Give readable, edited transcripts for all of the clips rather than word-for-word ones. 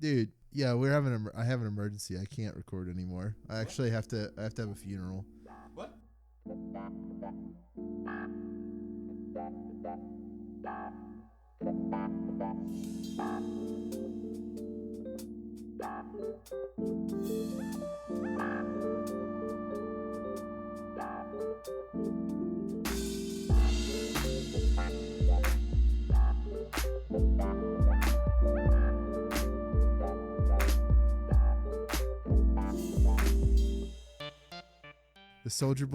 Dude, yeah, I have an emergency. I can't record anymore. I actually have to have a funeral. What? The Soldier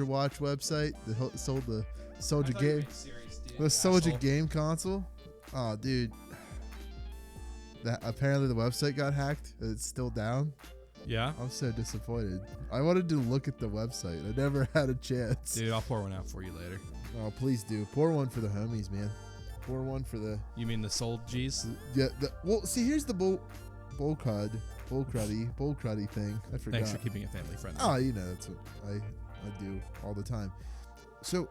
Watch website that sold the Soldier game. The Soldier game console. Oh, dude. That apparently the website got hacked. It's still down. Yeah? I'm so disappointed. I wanted to look at the website. I never had a chance. Dude, I'll pour one out for you later. Oh, please do. Pour one for the homies, man. Pour one for the... You mean the sold G's? Yeah. Well, see, here's the bull cruddy thing. I forgot. Thanks for keeping it family friendly. Oh, you know, that's what I do all the time. So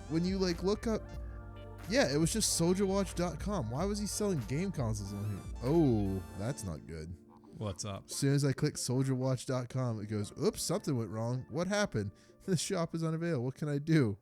when you look up, yeah, it was just soldierwatch.com. Why was he selling game consoles on here? Oh, that's not good. What's up? As soon as I click soldierwatch.com, it goes, oops, something went wrong. What happened? This shop is unavailable. What can I do?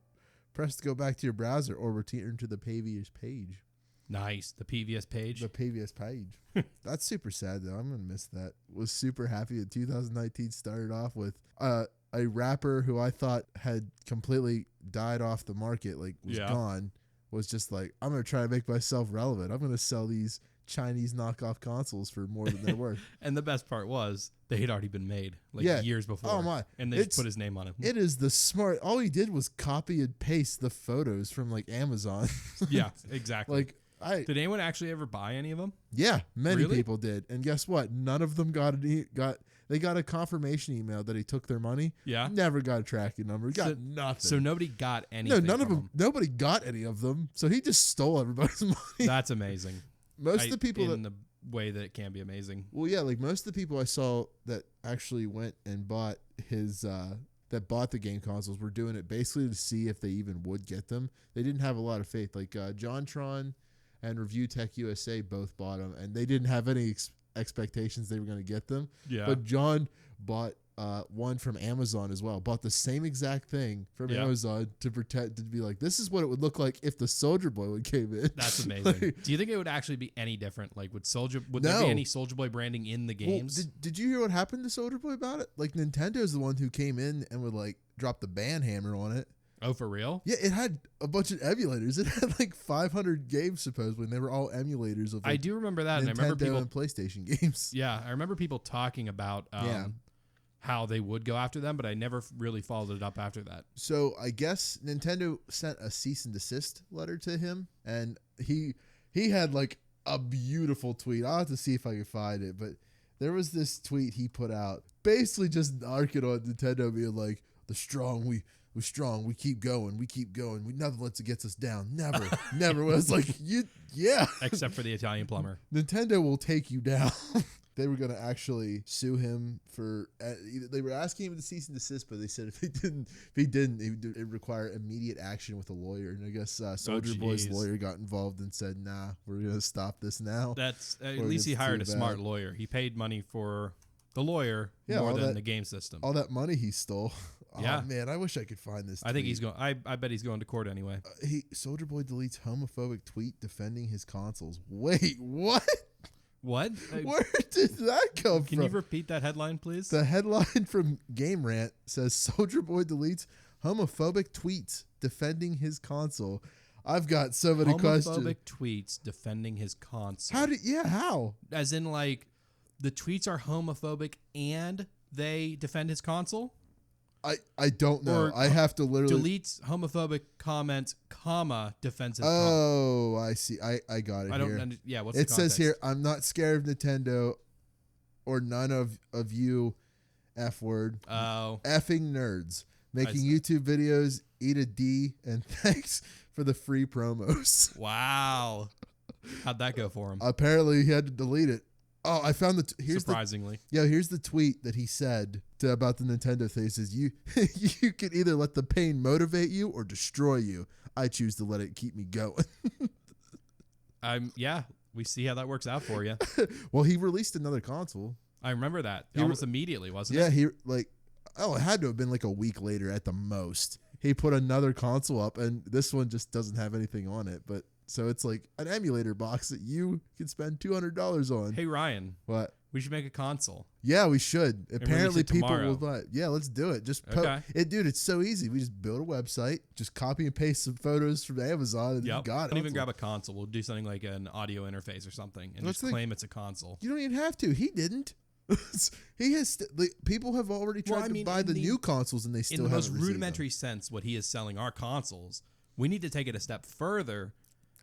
Press to go back to your browser or return to the previous page. Nice. The previous page? The previous page. That's super sad, though. I'm going to miss that. Was super happy that 2019 started off with a rapper who I thought had completely died off the market, was gone, was just like, I'm going to try to make myself relevant. I'm going to sell these Chinese knockoff consoles for more than they're worth. And the best part was they had already been made years before. Oh my. And they just put his name on it. It is the smart. All he did was copy and paste the photos from Amazon. Yeah, exactly. Did anyone actually ever buy any of them? Yeah, many Really? people did. And guess what? None of them got a confirmation email that he took their money. Yeah. Never got a tracking number. Got nothing. So nobody got anything. No, none of them. Nobody got any of them. So he just stole everybody's money. That's amazing. Most of the people in the way that it can be amazing. Well, yeah, most of the people I saw that actually went and bought that bought the game consoles were doing it basically to see if they even would get them. They didn't have a lot of faith. JonTron and Review Tech USA both bought them, and they didn't have any expectations they were going to get them. Yeah. But John bought one from Amazon as well. Bought the same exact thing from Amazon to be like, this is what it would look like if the Soldier Boy one came in. That's amazing. Do you think it would actually be any different? Would there be any Soldier Boy branding in the games? Well, did you hear what happened to Soldier Boy about it? Nintendo's the one who came in and would drop the ban hammer on it. Oh, for real? Yeah, it had a bunch of emulators. It had 500 games supposedly, and they were all emulators of I do remember that, Nintendo and I remember people and PlayStation games. Yeah, I remember people talking about how they would go after them, but I never really followed it up after that. So I guess Nintendo sent a cease and desist letter to him, and he had a beautiful tweet. I'll have to see if I can find it, but there was this tweet he put out, basically just narking on Nintendo, being like, "The strong, we're strong. We keep going. Nothing lets it gets us down. Never, never." I was like, yeah. Except for the Italian plumber. Nintendo will take you down. They were going to actually sue him for. They were asking him to cease and desist, but they said if he didn't, it would require immediate action with a lawyer. And I guess Soldier Boy's lawyer got involved and said, "Nah, we're going to stop this now." That's at least he hired a smart lawyer. He paid money for the lawyer more than the game system. All that money he stole. Yeah. Oh, man, I wish I could find this tweet. I think he's going. I bet he's going to court anyway. Soldier Boy deletes homophobic tweet defending his consoles. Wait, what? What? Where did that come from? Can you repeat that headline, please? The headline from Game Rant says Soldier Boy deletes homophobic tweets defending his console. I've got so many questions. Homophobic tweets defending his console. How? As in, the tweets are homophobic and they defend his console? I don't know. Or I have to literally deletes homophobic comments, defends his console. Oh, I see. I got it. I here. don't. Yeah, what's it the says context? here? I'm not scared of Nintendo, or none of you, F word. Oh, effing nerds making YouTube videos. Eat a D and thanks for the free promos. Wow, how'd that go for him? Apparently, he had to delete it. Oh, I found surprisingly. Here's the tweet that he said about the Nintendo thing. It says, you can either let the pain motivate you or destroy you. I choose to let it keep me going. Yeah. we see how that works out for you. Well, he released another console. I remember that almost immediately, wasn't it? Yeah, it had to have been like a week later at the most. He put another console up, and this one just doesn't have anything on it. But so it's like an emulator box that you can spend $200 on. Hey, Ryan. What? We should make a console. Yeah, we should. Apparently, people tomorrow. will buy it. Yeah, let's do it. Just Okay. dude. It's so easy. We just build a website, just copy and paste some photos from Amazon, and you got it. Don't even grab a console. We'll do something like an audio interface or something, and just claim it's a console. You don't even have to. He didn't. He has. People have already tried to buy the new consoles, and they still haven't. In the most rudimentary sense, what he is selling are consoles. We need to take it a step further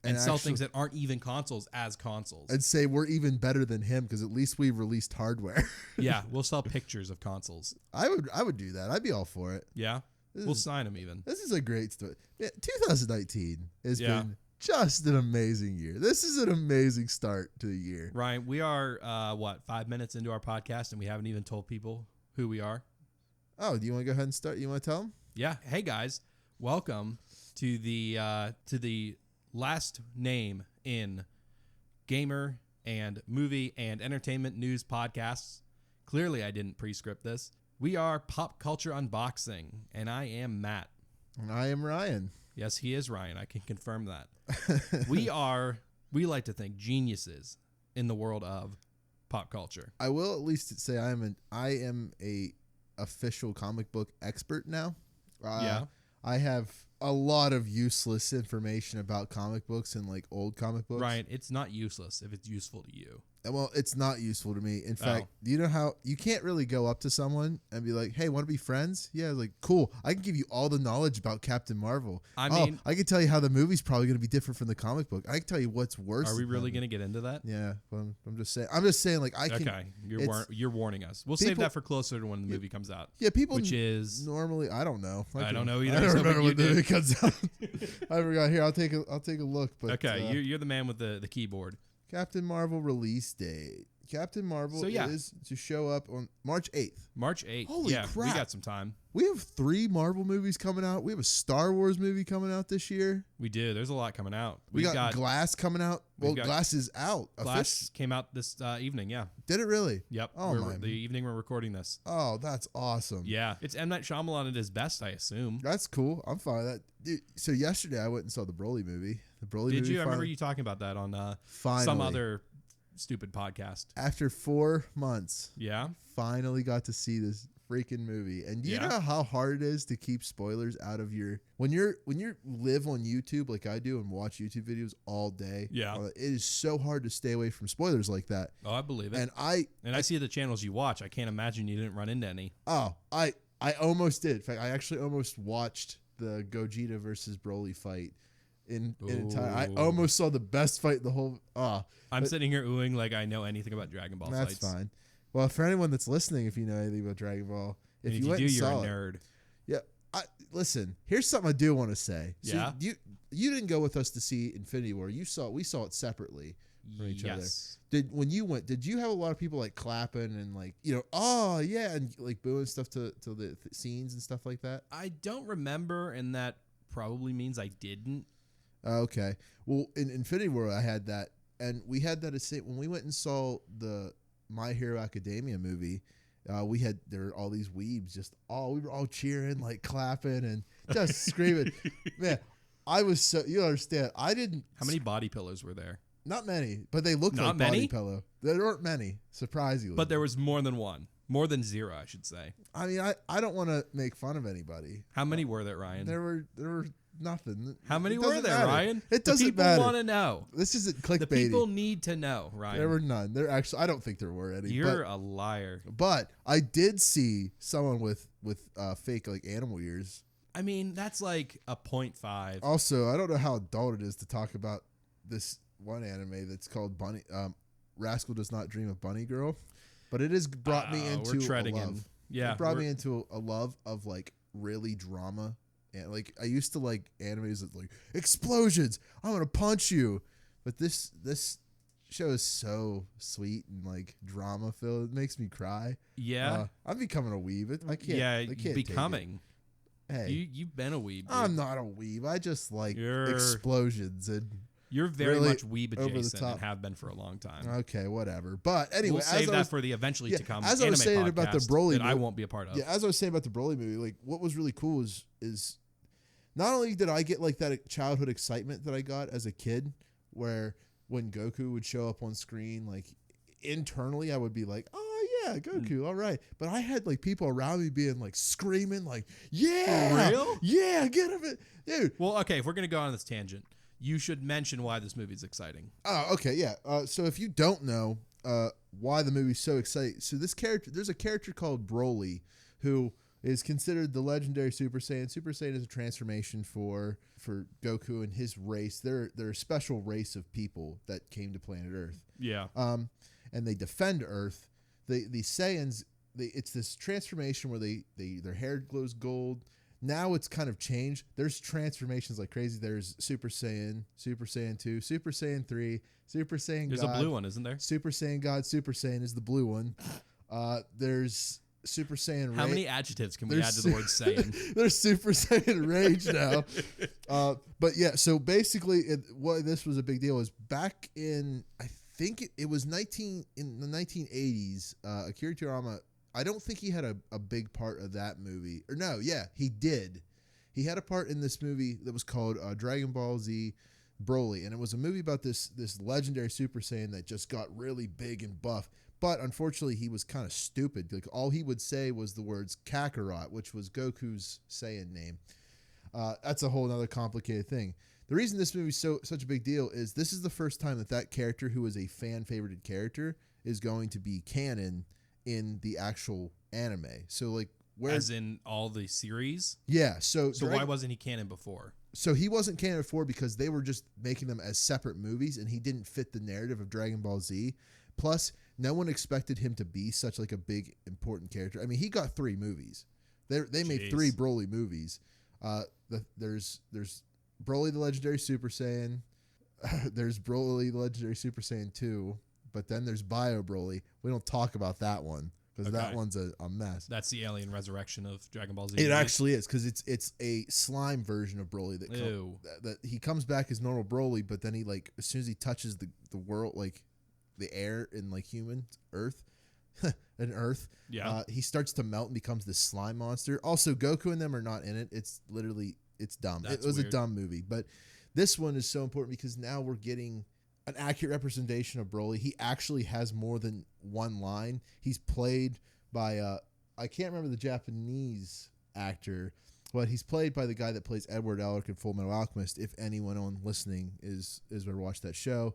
and sell things that aren't even consoles as consoles. And say we're even better than him because at least we released hardware. Yeah, we'll sell pictures of consoles. I would do that. I'd be all for it. Yeah, we'll sign them even. This is a great story. Yeah, 2019 has been just an amazing year. This is an amazing start to the year. Ryan, we are 5 minutes into our podcast and we haven't even told people who we are. Oh, do you want to go ahead and start? You want to tell them? Yeah. Hey guys, welcome to the last name in gamer and movie and entertainment news podcasts. Clearly, I didn't pre-script this. We are Pop Culture Unboxing, and I am Matt. And I am Ryan. Yes, he is Ryan. I can confirm that. We like to think geniuses in the world of pop culture. I will at least say I am a official comic book expert now. I have a lot of useless information about comic books and like old comic books. Ryan, it's not useless if it's useful to you. Well, it's not useful to me. In fact, you know how you can't really go up to someone and be like, "Hey, want to be friends?" Yeah, like, cool. I can give you all the knowledge about Captain Marvel. I can tell you how the movie's probably going to be different from the comic book. I can tell you what's worse. Are we really going to get into that? Yeah, well, I'm just saying. Like, I can. Okay, you're warning us. We'll save that for closer to when the movie comes out. Yeah, people. Which is normally I don't know. I don't know either. I don't remember when the movie comes out. I forgot. Here, I'll take a look. But okay, you're the man with the keyboard. Captain Marvel release date. Captain Marvel is to show up on March 8th. March 8th. Holy crap. We got some time. We have 3 Marvel movies coming out. We have a Star Wars movie coming out this year. We do. There's a lot coming out. We got Glass coming out. Well, Glass is out. Glass came out this evening, yeah. Did it really? Yep. The evening we're recording this. Oh, that's awesome. Yeah. It's M. Night Shyamalan at his best, I assume. That's cool. I'm fine with that. Dude, so yesterday I went and saw the Broly movie. Did you? I remember you talking about that on some other stupid podcast. After 4 months, finally got to see this freaking movie. And do you know how hard it is to keep spoilers out of your when you live on YouTube like I do and watch YouTube videos all day? Yeah, it is so hard to stay away from spoilers like that. Oh, I believe it. And I see the channels you watch. I can't imagine you didn't run into any. Oh, I almost did. In fact, I actually almost watched the Gogeta versus Broly fight. In entire, I almost saw the best fight in the whole. I'm sitting here oohing like I know anything about Dragon Ball fights. That's fine. Well, for anyone that's listening, if you know anything about Dragon Ball, if you do, you're a nerd. Yeah. Listen. Here's something I do want to say. So yeah. You didn't go with us to see Infinity War. We saw it separately from each other. When you went, did you have a lot of people like clapping and like oh yeah, and like booing stuff to the scenes and stuff like that? I don't remember, and that probably means I didn't. Okay. Well, in Infinity War, I had that, and we had that when we went and saw the My Hero Academia movie. There were all these weebs we were all cheering, like clapping and just screaming. Man, I was so you understand. I didn't. How many body pillows were there? Not many, but they looked like body pillow. There weren't many, surprisingly. But there was more than one. More than 0, I should say. I mean, I don't want to make fun of anybody. How many were there, Ryan? There were nothing. How many were there, Ryan? It doesn't matter. People want to know. This isn't clickbaity. The people need to know, Ryan. There were none. I don't think there were any. You're a liar. But I did see someone with fake like animal ears. I mean, that's like a 0.5. Also, I don't know how adult it is to talk about this one anime that's called Bunny. Rascal Does Not Dream of Bunny Girl, but it has brought me into a love. It brought me into a love of like really drama. And like I used to like animes that like explosions. I'm gonna punch you, but this show is so sweet and like drama filled. It makes me cry. Yeah, I'm becoming a weeb. I can't. Yeah, I can't becoming. Hey, you've been a weeb. Dude. I'm not a weeb. I just like explosions and You're very really much weeb over the adjacent top. and have been for a long time. Okay, whatever. But anyway, We'll save that for the eventually to come as I anime was saying podcast about the Broly that I won't be a part of. Yeah, as I was saying about the Broly movie, like what was really cool is not only did I get like that childhood excitement that I got as a kid, where when Goku would show up on screen, like internally I would be like, oh yeah, Goku, all right. But I had like people around me being like screaming, like, yeah, for real? Yeah, get him, dude. Well, okay, if we're gonna go on this tangent, you should mention why this movie is exciting. Oh, okay, yeah. So if you don't know why the movie's so exciting, so there's a character called Broly who is considered the legendary Super Saiyan. Super Saiyan is a transformation for Goku and his race. They're a special race of people that came to planet Earth. Yeah. And they defend Earth. The Saiyans, it's this transformation where their hair glows gold. Now it's kind of changed. There's transformations like crazy. There's Super Saiyan, Super Saiyan 2, Super Saiyan 3, Super Saiyan There's God. a blue one, isn't there? Super Saiyan God, Super Saiyan is the blue one. There's Super Saiyan How many adjectives can we add to the word Saiyan? There's Super Saiyan Rage now. But yeah, so basically what this was a big deal is back in, I think it was in the 1980s, Akira Toriyama, I don't think he had a big part of that movie. Or no, yeah, he did. He had a part in this movie that was called Dragon Ball Z Broly, and it was a movie about this legendary Super Saiyan that just got really big and buff. But unfortunately, he was kind of stupid. Like all he would say was the words Kakarot, which was Goku's Saiyan name. That's a whole other complicated thing. The reason this movie is such a big deal is this is the first time that character, who is a fan-favorited character, is going to be canon in the actual anime. So like as in all the series? Yeah. So why wasn't he canon before? So he wasn't canon before because they were just making them as separate movies, and he didn't fit the narrative of Dragon Ball Z. Plus, no one expected him to be such like a big important character. I mean, he got 3 movies. They made 3 Broly movies. There's Broly the Legendary Super Saiyan. There's Broly the Legendary Super Saiyan 2. But then there's Bio Broly. We don't talk about that one because that one's a mess. That's the alien resurrection of Dragon Ball Z. It actually is because it's a slime version of Broly that he comes back as normal Broly, but then he like as soon as he touches the world, like the air in like human Earth, he starts to melt and becomes this slime monster. Also, Goku and them are not in it. It's dumb. It was weird. A dumb movie, but this one is so important because now we're getting an accurate representation of Broly. He actually has more than one line. He's played by I can't remember the Japanese actor, but he's played by the guy that plays Edward Elric in Full Metal Alchemist. If anyone on listening is going to watch that show,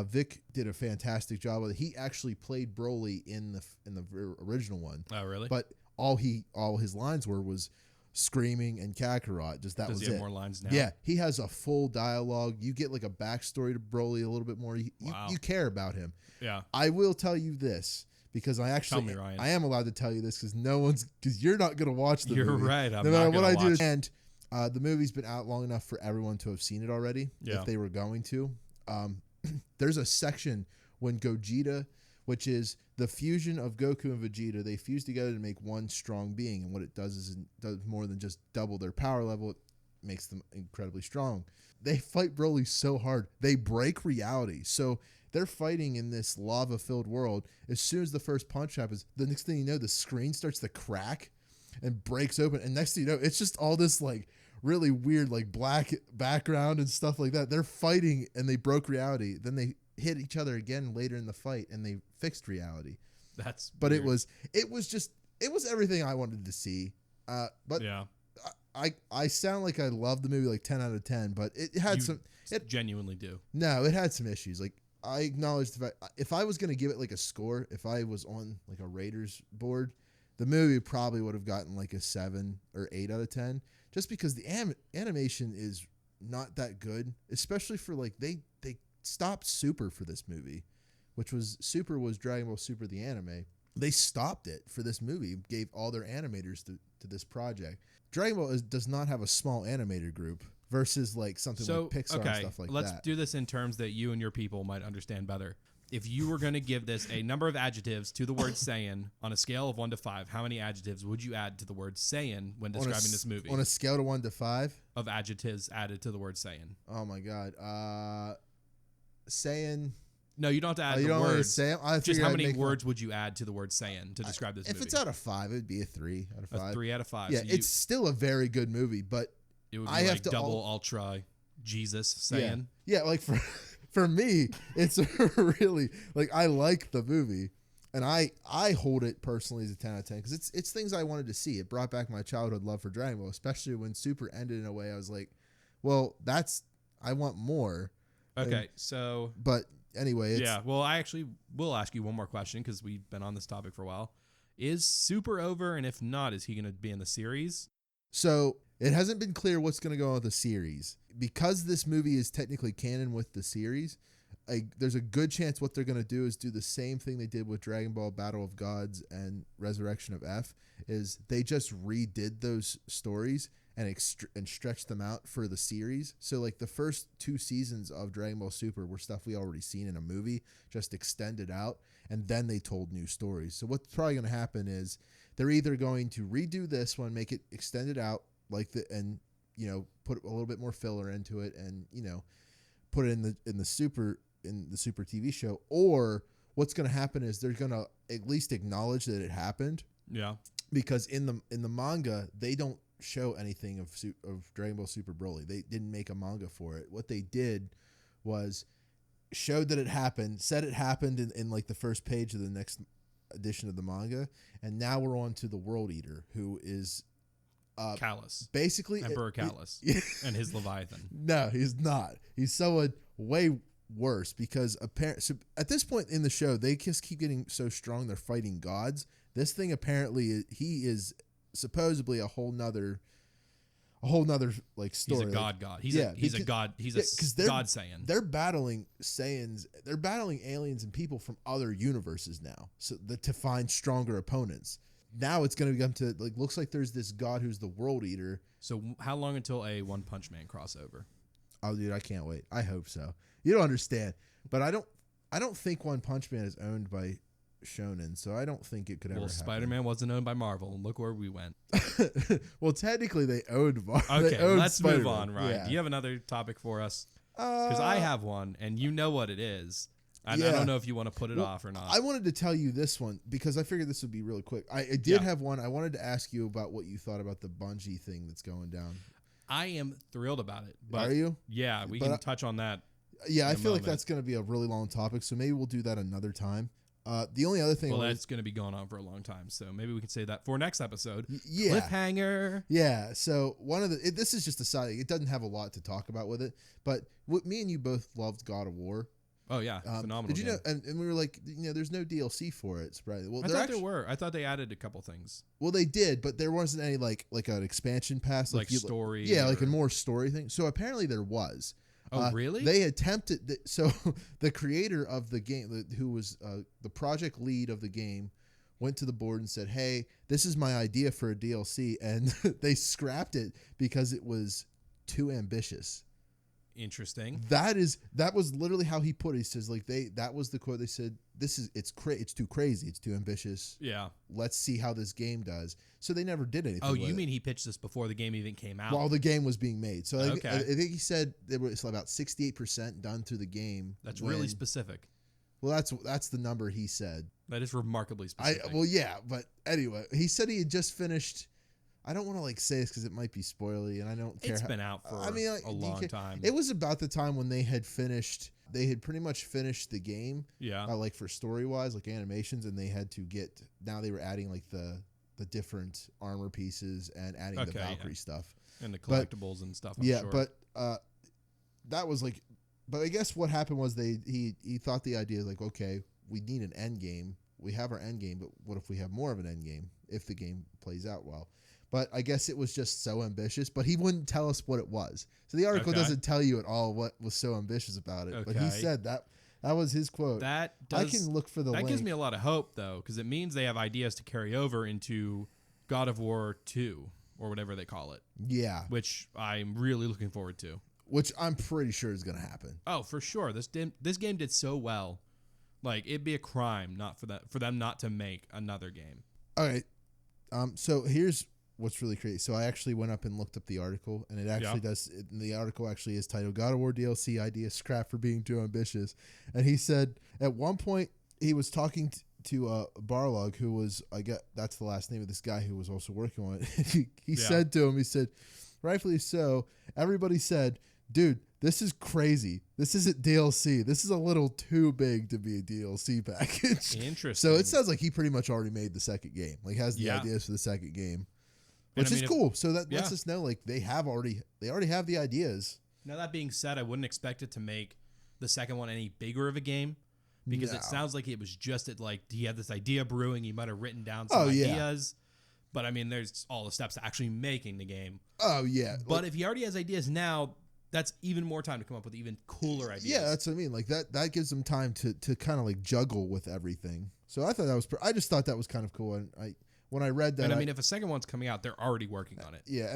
Vic did a fantastic job with it. He actually played Broly in the original one. Oh, really? But all his lines was screaming and Kakarot. Just that was it. Does he have more lines now? Yeah, he has a full dialogue. You get like a backstory to Broly a little bit more. You care about him. Yeah. I will tell you this because I am allowed to tell you this because you're not going to watch the movie. You're right. No matter what I do. And the movie's been out long enough for everyone to have seen it already. Yeah. If they were going to. There's a section when Gogeta, which is the fusion of Goku and Vegeta, they fuse together to make one strong being. And what it does is it does more than just double their power level. It makes them incredibly strong. They fight Broly so hard. They break reality. So they're fighting in this lava-filled world. As soon as the first punch happens, the next thing you know, the screen starts to crack and breaks open. And next thing you know, it's just all this like really weird like black background and stuff like that. They're fighting and they broke reality. Then they hit each other again later in the fight and they fixed reality. But weird. it was everything I wanted to see. But yeah. I sound like I love the movie like 10 out of 10, but it had it genuinely do. No, it had some issues. Like I acknowledge the fact if I was going to give it like a score, if I was on like a Raiders board, the movie probably would have gotten like a 7 or 8 out of 10 just because the animation is not that good, especially for like they stopped Super for this movie, which was Dragon Ball Super the anime. They stopped it for this movie, gave all their animators to this project. Dragon Ball does not have a small animator group versus like something like Pixar and stuff like that. Let's do this in terms that you and your people might understand better. If you were going to give this a number of adjectives to the word Saiyan on a scale of 1 to 5, how many adjectives would you add to the word Saiyan when describing this movie? On a scale of 1 to 5? Of adjectives added to the word Saiyan. Oh my God. Saiyan. No, you don't have to add You the don't want to words. say 'em? I Just figured how I'd many make words would you add to the word Saiyan to describe this If movie? it's out of 5, it'd be a 3 out of 5. A 3 out of 5. Yeah, So it's still a very good movie, but it would be I like have to double ultra Jesus yeah, Saiyan. yeah. Like for me, it's really like I like the movie, and I hold it personally as a 10 out of 10 because it's things I wanted to see. It brought back my childhood love for Dragon Ball, especially when Super ended in a way I was like, well, I want more. Okay, so But anyway, yeah. Well, I actually will ask you one more question because we've been on this topic for a while. Is Super over? And if not, is he going to be in the series? So it hasn't been clear what's going to go on with the series. Because this movie is technically canon with the series, there's a good chance what they're going to do is do the same thing they did with Dragon Ball Battle of Gods and Resurrection of F, is they just redid those stories and stretched them out for the series. So like the first 2 seasons of Dragon Ball Super were stuff we already seen in a movie, just extended out, and then they told new stories. So what's probably going to happen is they're either going to redo this one, make it extended out, and put a little bit more filler into it, and put it in the Super TV show, or what's going to happen is they're going to at least acknowledge that it happened. Yeah, because in the manga they don't show anything of Dragon Ball Super Broly. They didn't make a manga for it. What they did was showed that it happened, said it happened in like the first page of the next edition of the manga, and now we're on to the World Eater, who is Callus, basically Emperor Callus, and his Leviathan. No, he's not. He's someone way worse because so at this point in the show they just keep getting so strong they're fighting gods. This thing apparently he is supposedly a whole nother like story. He's a god. He's a god. He's a god Saiyan. They're battling Saiyans. They're battling aliens and people from other universes now, so to find stronger opponents. Now it's going to come to like looks like there's this god who's the World Eater. So how long until a One Punch Man crossover? Oh, dude, I can't wait. I hope so. You don't understand, but I don't think One Punch Man is owned by Shonen, so I don't think it could ever happen. Spider-Man wasn't owned by Marvel, and look where we went. Well, technically they owned Marvel. Okay, let's move on, Ryan. Yeah. Do you have another topic for us? Because I have one, and you know what it is. And yeah. I don't know if you want to put it off or not. I wanted to tell you this one because I figured this would be really quick. I did Yeah. have one. I wanted to ask you about what you thought about the Bungie thing that's going down. I am thrilled about it. But Are you? Yeah, we can touch on that. Yeah, I feel like moment. that's going to be a really long topic, so maybe we'll do that another time. The only other thing, Well, that's going to be going on for a long time, so maybe we can say that for next episode. Yeah, Cliffhanger. Yeah. So this is just a side. It doesn't have a lot to talk about with it, but me and you both loved God of War. Oh yeah, phenomenal. Did you game. know? And we were like, there's no DLC for it. Surprisingly. Well, I thought there were. I thought they added a couple things. Well, they did, but there wasn't any like an expansion pass, Like story. Yeah, like a more story thing. So apparently there was. Oh, really? They attempted. So the creator of the game, who was the project lead of the game, went to the board and said, "Hey, this is my idea for a DLC," and they scrapped it because it was too ambitious. Interesting. That was literally how he put it. He says that was the quote. They said it's too crazy, it's too ambitious. Yeah. Let's see how this game does. So they never did anything. Oh, you mean he pitched this before the game even came out? While the game was being made. So Okay. I think he said it was about 68% done through the game. That's really specific. Well, that's the number he said. That is remarkably specific. Yeah, but anyway, he said he had just finished. I don't want to say this because it might be spoily, and I don't care. It's been out for a long time. It was about the time when they had finished. They had pretty much finished the game. Yeah. Like for story wise, like animations, and they had to get. Now they were adding like the different armor pieces and adding the Valkyrie stuff and the collectibles and stuff. I'm sure. But that was like. But I guess what happened was he thought the idea like, okay, we need an end game. We have our end game, but what if we have more of an end game if the game plays out well? But I guess it was just so ambitious, but he wouldn't tell us what it was. So the article doesn't tell you at all what was so ambitious about it. But he said that was his quote. I can look for the link. That gives me a lot of hope, though, because it means they have ideas to carry over into God of War 2 or whatever they call it. Yeah. Which I'm really looking forward to. Which I'm pretty sure is going to happen. Oh, for sure. This game did so well. Like, it'd be a crime for them not to make another game. All right. So here's what's really crazy. So I actually went up and looked up the article, and it actually does. The article actually is titled "God of War DLC idea scrapped for being too ambitious," and he said at one point he was talking to Barlog, who was, I get that's the last name of this guy who was also working on it. he said to him, he said, rightfully so, everybody said, dude, this is crazy. This isn't DLC. This is a little too big to be a DLC package. Interesting. So it sounds like he pretty much already made the second game. Like has the ideas for the second game, which is cool. So that lets us know like they already have the ideas. Now that being said, I wouldn't expect it to make the second one any bigger of a game. Because it sounds like it was just he had this idea brewing. He might have written down some ideas. But I mean, there's all the steps to actually making the game. Oh, yeah. But if he already has ideas now, that's even more time to come up with even cooler ideas. Yeah, that's what I mean. Like that gives them time to kind of like juggle with everything. So I thought that was, I just thought that was kind of cool. And when I read that, and I mean, if a second one's coming out, they're already working on it. Yeah,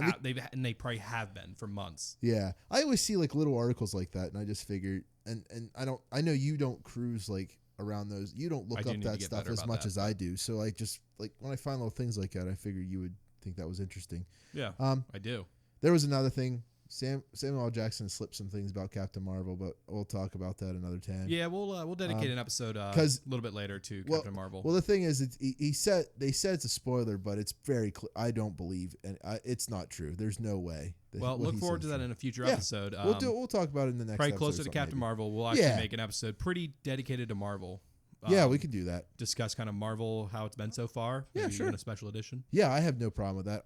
and they probably have been for months. Yeah, I always see like little articles like that, and I just figured, and I know you don't cruise like around those. You don't look up that stuff as much as I do. So I just like when I find little things like that, I figure you would think that was interesting. Yeah, I do. There was another thing. Samuel L. Jackson slipped some things about Captain Marvel, but we'll talk about that another time. Yeah, we'll dedicate an episode a little bit later to Captain Marvel. Well, the thing is, they said it's a spoiler, but it's very clear. I don't believe, and it's not true. There's no way. Well, look forward to that in a future episode. We'll talk about it in the next. Probably closer to Captain Marvel. We'll actually make an episode pretty dedicated to Marvel. Yeah, we can do that. Discuss kind of Marvel, how it's been so far. Yeah, maybe sure. In a special edition. Yeah, I have no problem with that.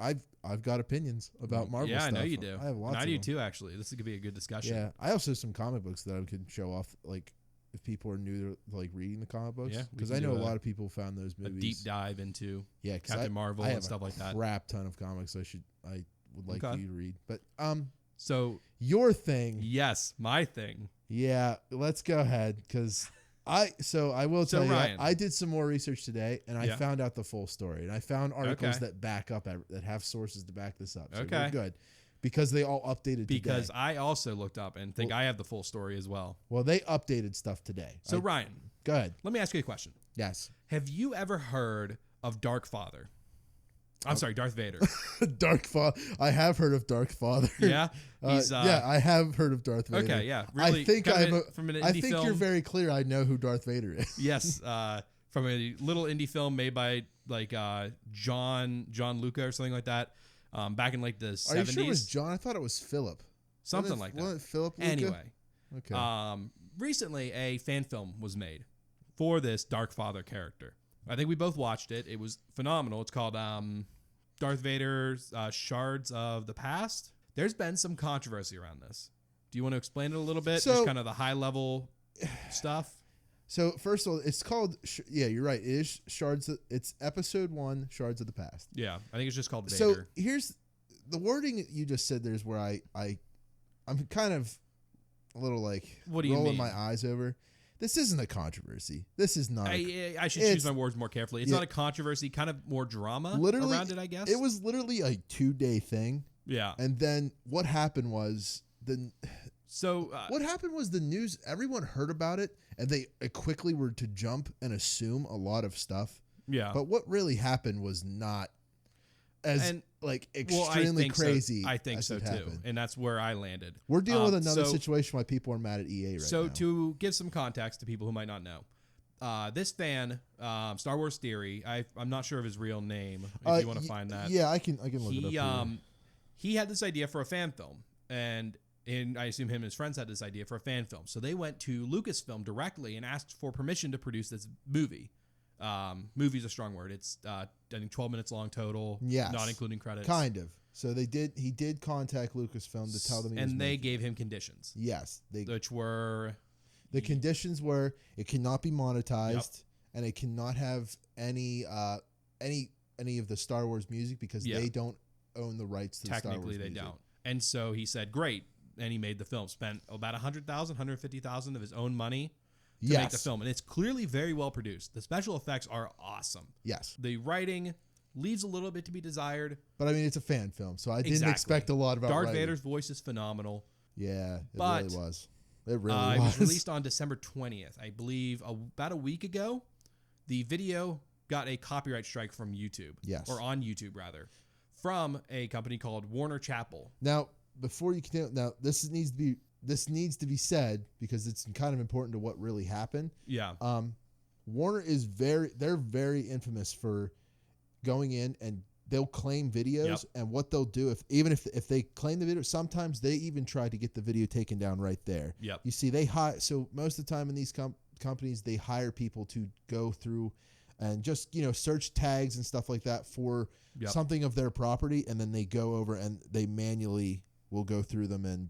I've got opinions about Marvel stuff. Yeah, I know you do. I have lots. I do too, actually. This could be a good discussion. Yeah, I also have some comic books that I can show off, like if people are new to like reading the comic books. Yeah, because I know a lot of people found those movies. A deep dive into Captain Marvel and stuff like that. Crap ton of comics. I would like you to read, but so your thing. Yes, my thing. Yeah, let's go ahead because. I will tell you, Ryan, I did some more research today, and I found out the full story, and I found articles that back up that have sources to back this up. So we're good because they all updated. Because today. I also looked up and think I have the full story as well. Well, they updated stuff today. So Ryan, go ahead. Let me ask you a question. Yes. Have you ever heard of Darth Vader? Darth Vader. Darth Father. I have heard of Darth Father. Yeah, I have heard of Darth Vader. Okay, yeah. Really, I think from an indie I think film. you're very clear. I know who Darth Vader is. Yes, from a little indie film made by like John Luca or something like that. Back in like the 70s. Are you sure it was John? I thought it was Philip. Something like that. Wasn't it Philip Luca? Anyway, okay. Recently a fan film was made for this Darth Vader character. I think we both watched it. It was phenomenal. It's called Darth Vader's Shards of the Past. There's been some controversy around this. Do you want to explain it a little bit? Just kind of the high level stuff. So first of all, it's called. Yeah, you're right. It is Shards. It's episode 1, Shards of the Past. Yeah, I think it's just called Vader. So here's the wording you just said. There's where I'm kind of a little like rolling my eyes over. This isn't a controversy. This is not. I should choose my words more carefully. It's not a controversy, kind of more drama around it, I guess. It was literally a 2-day thing. Yeah. And then what happened was what happened was the news, everyone heard about it, and they quickly were to jump and assume a lot of stuff. Yeah. But what really happened was not as extremely crazy. I think so too, and that's where I landed. We're dealing with another situation why people are mad at EA right now. So to give some context to people who might not know, this fan, Star Wars Theory, I'm not sure of his real name. If you want to find that, yeah, I can look it up. He had this idea for a fan film, and I assume him and his friends had this idea for a fan film. So they went to Lucasfilm directly and asked for permission to produce this movie. Movie's a strong word. It's I think 12 minutes long total, not including credits. Kind of. So he did contact Lucasfilm to tell them they gave him conditions. Yes, which were the conditions were it cannot be monetized and it cannot have any of the Star Wars music because they don't own the rights to the Star Wars music. Technically they don't. And so he said, "Great." And he made the film. Spent about $150,000 of his own money to make the film. And it's clearly very well produced. The special effects are awesome. Yes. The writing leaves a little bit to be desired. But I mean, it's a fan film, so I didn't expect a lot about Darth Vader's voice is phenomenal. Yeah, really was. It really was. It was released on December 20th, I believe, about a week ago. The video got a copyright strike from YouTube. Yes. Or on YouTube, rather, from a company called Warner Chappell. Now, before you continue, this needs to be said because it's kind of important to what really happened. Yeah. Warner is they're very infamous for going in and they'll claim videos, and what they'll do if they claim the video, sometimes they even try to get the video taken down right there. Yep. You see, they hire. So most of the time in these companies, they hire people to go through and just search tags and stuff like that for something of their property, and then they go over and they manually will go through them and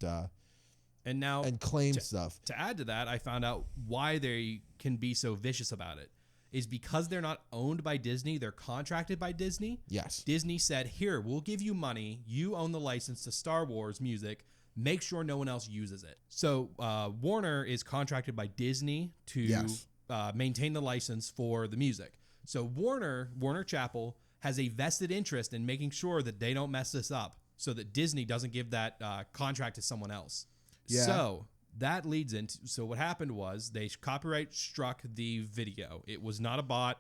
claim stuff. To add to that, I found out why they can be so vicious about it is because they're not owned by Disney. They're contracted by Disney. Yes. Disney said, here, we'll give you money. You own the license to Star Wars music. Make sure no one else uses it. So Warner is contracted by Disney to maintain the license for the music. So Warner Chappell has a vested interest in making sure that they don't mess this up so that Disney doesn't give that contract to someone else. Yeah. So that leads into, so what happened was they copyright struck the video. It was not a bot,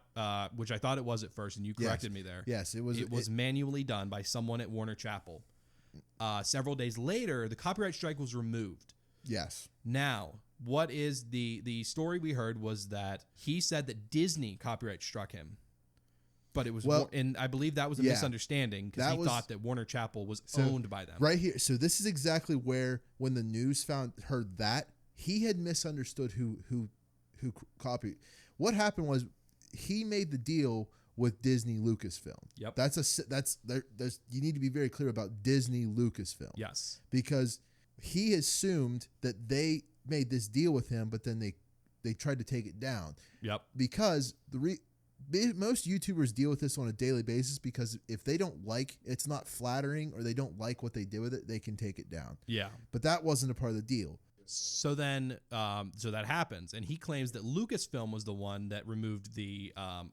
which I thought it was at first, and you corrected me there. Yes, it was. It was manually done by someone at Warner Chappell. Several days later, the copyright strike was removed. Yes. Now, what is the story we heard was that he said that Disney copyright struck him. But it was, and I believe that was a misunderstanding because he thought that Warner Chappell was owned by them. Right here. So this is exactly where, when the news heard that, he had misunderstood who copied. What happened was he made the deal with Disney Lucasfilm. Yep. You need to be very clear about Disney Lucasfilm. Yes. Because he assumed that they made this deal with him, but then they tried to take it down. Yep. Because most YouTubers deal with this on a daily basis, because if they don't like, it's not flattering, or they don't like what they did with it, they can take it down. Yeah. But that wasn't a part of the deal. So then, so that happens, and he claims that Lucasfilm was the one that removed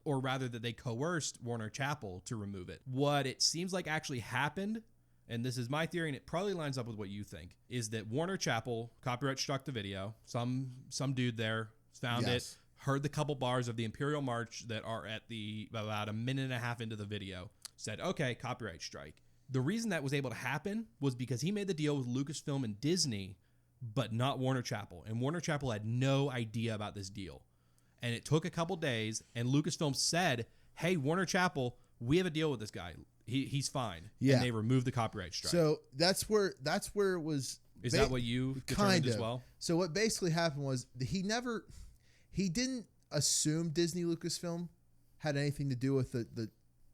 or rather that they coerced Warner Chappell to remove it. What it seems like actually happened, and this is my theory, and it probably lines up with what you think, is that Warner Chappell copyright struck the video. Some dude there found it, heard the couple bars of the Imperial March that are at about a minute and a half into the video, said, okay, copyright strike. The reason that was able to happen was because he made the deal with Lucasfilm and Disney, but not Warner Chappell. And Warner Chappell had no idea about this deal. And it took a couple days, and Lucasfilm said, hey, Warner Chappell, we have a deal with this guy. He's fine. Yeah. And they removed the copyright strike. So that's where it was. Is that what you determined as well? So what basically happened was he didn't assume Disney Lucasfilm had anything to do with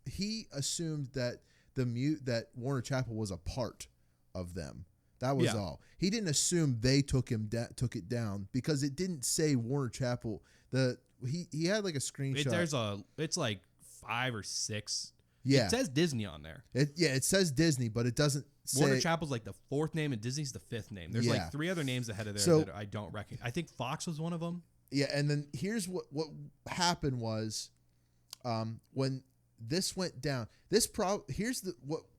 he assumed that that Warner Chappell was a part of them. That was all. He didn't assume they took it down, because it didn't say Warner Chappell. He had like a screenshot. It's like 5 or 6. Yeah. It says Disney on there. It says Disney, but it doesn't say. Warner Chappell's like the 4th name and Disney's the 5th name. There's like 3 other names ahead of there that I don't recognize. I think Fox was one of them. Yeah, and then here's what happened was, when this went down,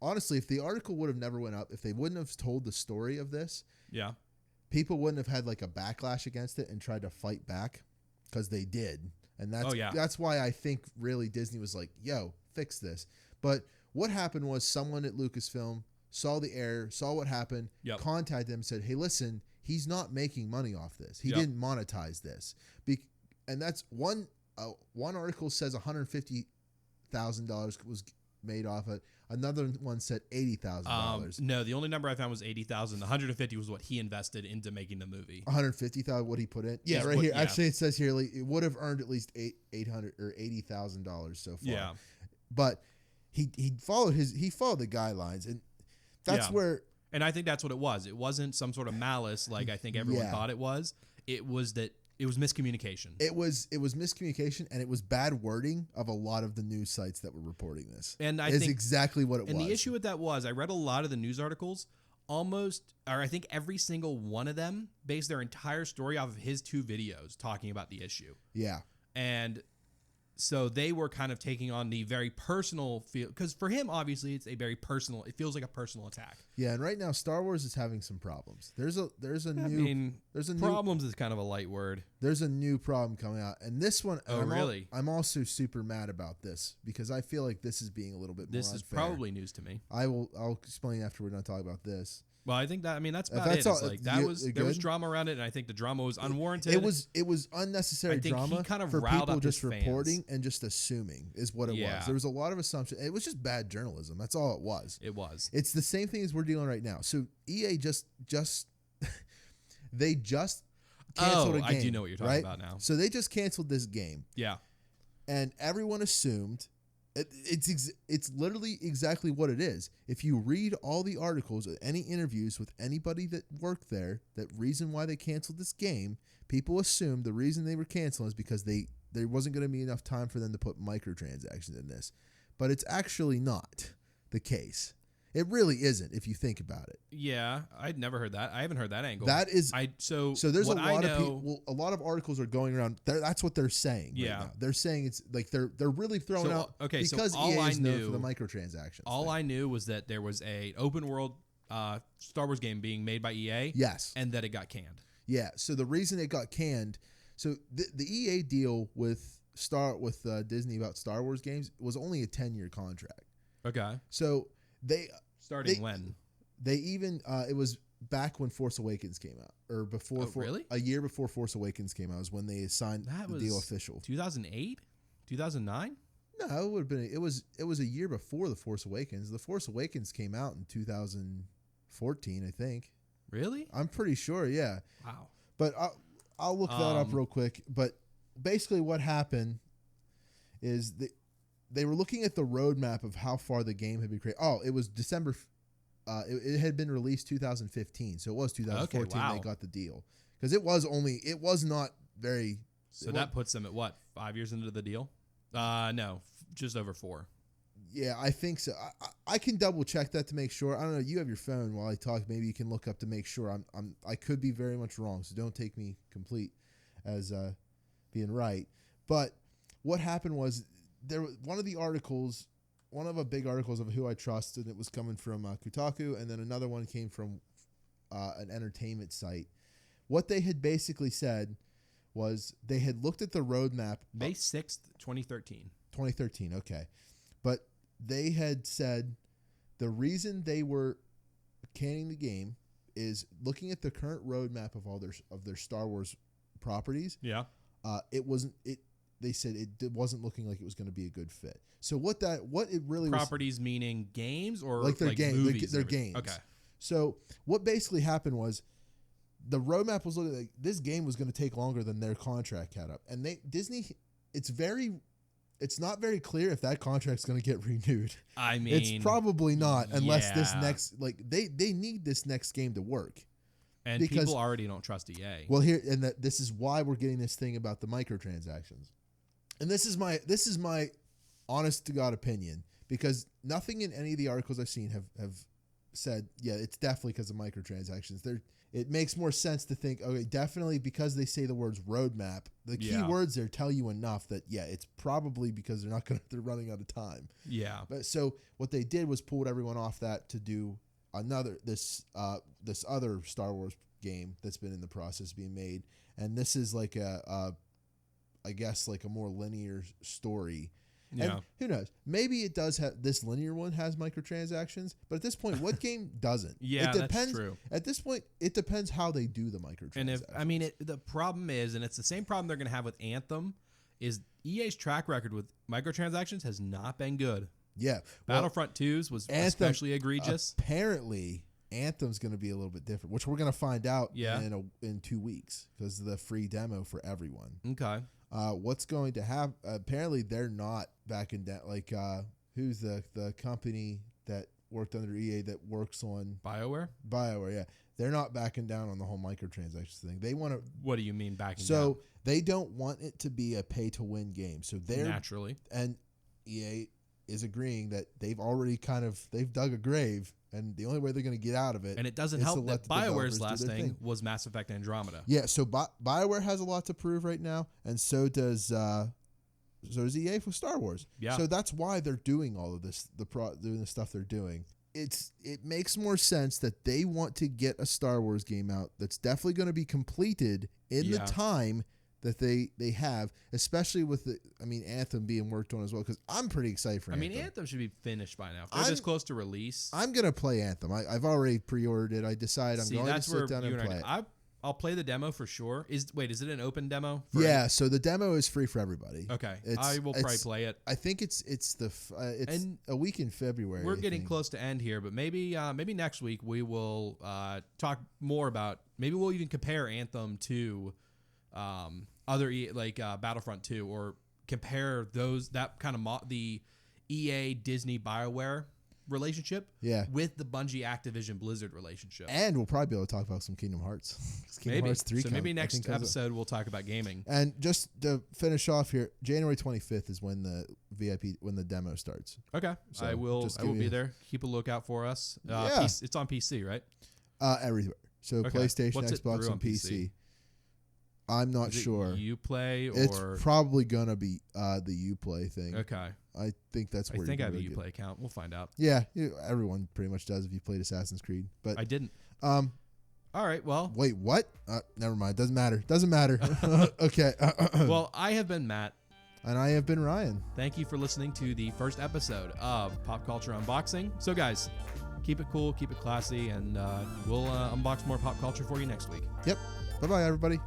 honestly, if the article would have never went up, if they wouldn't have told the story of this, people wouldn't have had like a backlash against it and tried to fight back, because they did. And that's why I think really Disney was like, yo, fix this. But what happened was someone at Lucasfilm saw the error, saw what happened, contacted them, said, hey, listen, he's not making money off this. He didn't monetize this. And that's one article says $150,000 was made off it. Another one said $80,000. No, the only number I found was 80,000. 150 was what he invested into making the movie. 150,000 what he put in. Yeah, right here. Actually, it says here it would have earned at least $800 or $80,000 so far. Yeah, but he followed the guidelines, and that's where. And I think that's what it was. It wasn't some sort of malice like I think everyone thought it was. It was miscommunication. It was miscommunication, and it was bad wording of a lot of the news sites that were reporting this. And I think exactly what it was. And the issue with that was, I read a lot of the news articles, I think every single one of them based their entire story off of his 2 videos talking about the issue. Yeah. And So they were kind of taking on the very personal feel, because for him, obviously, it's a very personal. It feels like a personal attack. Yeah, and right now Star Wars is having some problems. There's a Problems is kind of a light word. There's a new problem coming out, and this one. Oh, really? I'm also super mad about this because I feel like this is being a little bit more unfair. This is probably news to me. I'll explain after we're done talking about this. Well, I think that's about it. There was drama around it, and I think the drama was unwarranted. It was unnecessary drama. He kind of for riled people up just his reporting fans. And just assuming is what it was. There was a lot of assumption. It was just bad journalism. That's all it was. It was. It's the same thing as we're dealing right now. So EA just they just canceled a game. I do know what you're talking about now. So they just canceled this game. Yeah, and everyone assumed. It's literally exactly what it is. If you read all the articles, any interviews with anybody that worked there, that reason why they canceled this game, people assumed the reason they were canceling is because there wasn't going to be enough time for them to put microtransactions in this. But it's actually not the case. It really isn't if you think about it. Yeah, I'd never heard that. I haven't heard that angle. That is so there's a lot of people. Well, a lot of articles are going around. That's what they're saying. Yeah, right now. They're saying it's like they're really throwing out. Okay, because so all EA I is knew known for the microtransactions. All I knew was that there was a open world Star Wars game being made by EA. Yes, and that it got canned. Yeah. So the reason it got canned, so the EA deal with Disney about Star Wars games was only a 10-year contract. Okay. So Starting when? They even it was back when Force Awakens came out, or before. Really? A year before Force Awakens came out is when they signed the deal official. 2008, 2009. No, it would have been. It was a year before the Force Awakens. The Force Awakens came out in 2014, I think. Really? I'm pretty sure. Yeah. Wow. But I'll look that up real quick. But basically, what happened is they were looking at the roadmap of how far the game had been created. Oh, it was December. It had been released 2015, so it was 2014 they got the deal, because it was not very. So that puts them at what, 5 years into the deal? No, just over 4. Yeah, I think so. I can double check that to make sure. I don't know. You have your phone while I talk. Maybe you can look up to make sure. I could be very much wrong, so don't take me complete as being right. But what happened was, there was one of the big articles of Who I Trust, and it was coming from Kotaku, and then another one came from an entertainment site. What they had basically said was they had looked at the roadmap. May 6th, 2013. 2013, okay. But they had said the reason they were canning the game is looking at the current roadmap of their Star Wars properties. Yeah. They said it wasn't looking like it was going to be a good fit. So what it really properties meaning games or like their game, movies? Their games. Okay. So what basically happened was the roadmap was looking like this game was going to take longer than their contract had up, and Disney. It's not very clear if that contract's going to get renewed. I mean, it's probably not unless this next they need this next game to work. And because people already don't trust EA. Well, this is why we're getting this thing about the microtransactions. And this is my honest to God opinion, because nothing in any of the articles I've seen have said, yeah, it's definitely because of microtransactions. It makes more sense to think, okay, definitely because they say the words roadmap, the key words there tell you enough that, yeah, it's probably because they're running out of time. Yeah. But so what they did was pulled everyone off that to do this other Star Wars game that's been in the process of being made, and this is like I guess like a more linear story. Yeah. And who knows? Maybe it does have, this linear one has microtransactions, but at this point, what game doesn't? Yeah, it depends. That's true. At this point, it depends how they do the microtransactions. And the problem is, and it's the same problem they're going to have with Anthem, is EA's track record with microtransactions has not been good. Yeah. Battlefront 2's was especially egregious. Apparently, Anthem's going to be a little bit different, which we're going to find out in 2 weeks because of the free demo for everyone. Okay. What's going to happen? Apparently, they're not backing down. Like, who's the company that worked under EA that works on BioWare? BioWare, yeah. They're not backing down on the whole microtransactions thing. They want to. What do you mean backing down? So they don't want it to be a pay-to-win game. So they're naturally, and EA is agreeing that they've already they've dug a grave, and the only way they're going to get out of it. And it doesn't help that BioWare's last thing was Mass Effect Andromeda. Yeah, so BioWare has a lot to prove right now, and so does So does EA for Star Wars. Yeah. So that's why they're doing all of this. Doing the stuff they're doing. It makes more sense that they want to get a Star Wars game out that's definitely going to be completed in the time that they have, especially with Anthem being worked on as well, because I'm pretty excited for Anthem. Anthem should be finished by now. If they're this close to release. I'm going to play Anthem. I've already pre-ordered it. I decided I'm going to sit down and play it. I'll play the demo for sure. Is it an open demo? Yeah, so the demo is free for everybody. Okay, I will probably play it. I think it's a week in February. We're getting close to end here, but maybe next week we will talk more about. Maybe we'll even compare Anthem to other Battlefront 2, or compare that kind of the EA Disney BioWare relationship with the Bungie Activision Blizzard relationship. And we'll probably be able to talk about some Kingdom Hearts. Hearts 3 maybe next episode we'll talk about gaming. And just to finish off here, January 25th is when the demo starts. Okay. So I will be there. Keep a lookout for us. It's on PC, right? Everywhere. So PlayStation, Xbox, and PC. I'm not sure. Uplay, or it's probably gonna be the Uplay thing. Okay. I think that's where I think I have a Uplay account. We'll find out. Yeah, everyone pretty much does if you played Assassin's Creed. But I didn't. All right. Well. Wait, what? Never mind. Doesn't matter. Okay. Well, I have been Matt. And I have been Ryan. Thank you for listening to the first episode of Pop Culture Unboxing. So, guys, keep it cool, keep it classy, and we'll unbox more pop culture for you next week. Yep. Bye-bye, everybody.